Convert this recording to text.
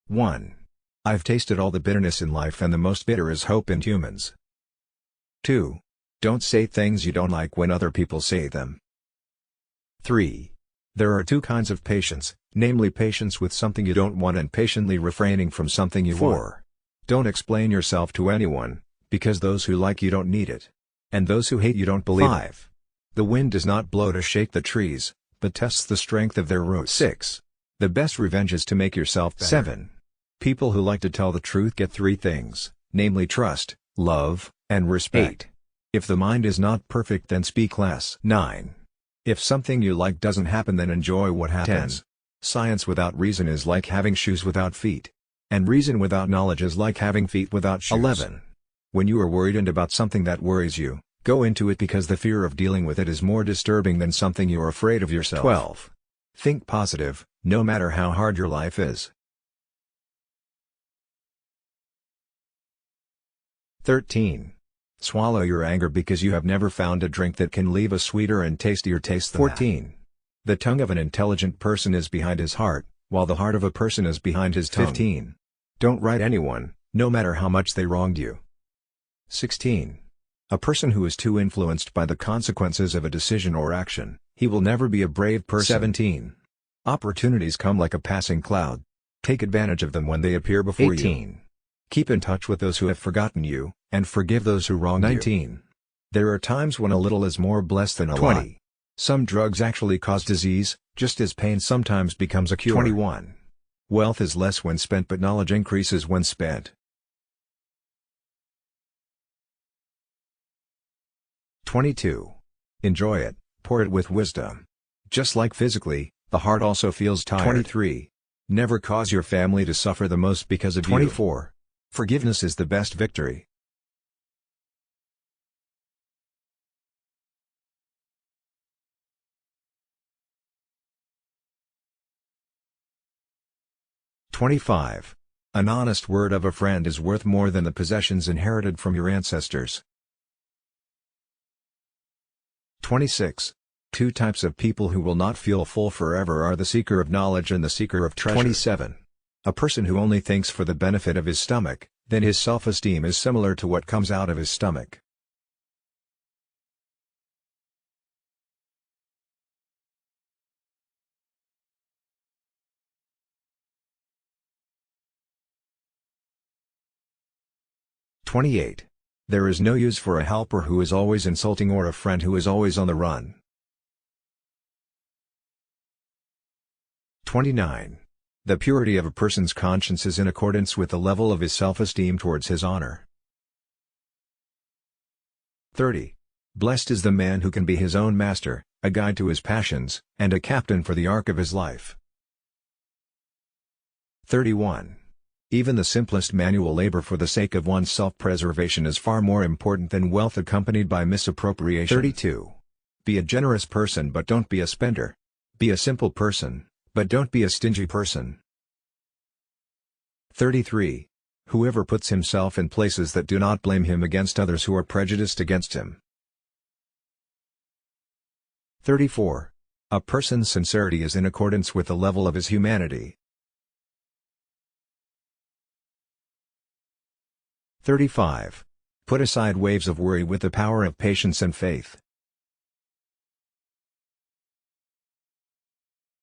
1. I've tasted all the bitterness in life and the most bitter is hope in humans. 2. Don't say things you don't like when other people say them. 3. There are two kinds of patience, namely patience with something you don't want and patiently refraining from something you want. 4. Don't explain yourself to anyone, because those who like you don't need it. And those who hate you don't believe 5. it. The wind does not blow to shake the trees, but tests the strength of their roots. 6. The best revenge is to make yourself better. 7. People who like to tell the truth get three things, namely trust, love, and respect. 8. If the mind is not perfect then speak less. 9. If something you like doesn't happen then enjoy what happens. 10. Science without reason is like having shoes without feet. And reason without knowledge is like having feet without shoes. 11. When you are worried and about something that worries you, go into it because the fear of dealing with it is more disturbing than something you're afraid of yourself. 12. Think positive, no matter how hard your life is. 13. Swallow your anger because you have never found a drink that can leave a sweeter and tastier taste than 14. That. The tongue of an intelligent person is behind his heart, while the heart of a person is behind his tongue. 15. Don't write anyone, no matter how much they wronged you. 16. A person who is too influenced by the consequences of a decision or action, he will never be a brave person. 17. Opportunities come like a passing cloud. Take advantage of them when they appear before 18. You. Keep in touch with those who have forgotten you, and forgive those who wronged 19. You. There are times when a little is more blessed than a 20. Lot. Some drugs actually cause disease, just as pain sometimes becomes a cure. 21. Wealth is less when spent but knowledge increases when spent. 22. Enjoy it, pour it with wisdom. Just like physically, the heart also feels tired. 23. Never cause your family to suffer the most because of 24. You. Forgiveness is the best victory. 25. An honest word of a friend is worth more than the possessions inherited from your ancestors. 26. Two types of people who will not feel full forever are the seeker of knowledge and the seeker of treasure. 27. A person who only thinks for the benefit of his stomach, then his self-esteem is similar to what comes out of his stomach. 28. There is no use for a helper who is always insulting or a friend who is always on the run. 29. The purity of a person's conscience is in accordance with the level of his self-esteem towards his honor. 30. Blessed is the man who can be his own master, a guide to his passions, and a captain for the ark of his life. 31. Even the simplest manual labor for the sake of one's self-preservation is far more important than wealth accompanied by misappropriation. 32. Be a generous person but don't be a spender. Be a simple person, but don't be a stingy person. 33. Whoever puts himself in places that do not blame him against others who are prejudiced against him. 34. A person's sincerity is in accordance with the level of his humanity. 35. Put aside waves of worry with the power of patience and faith.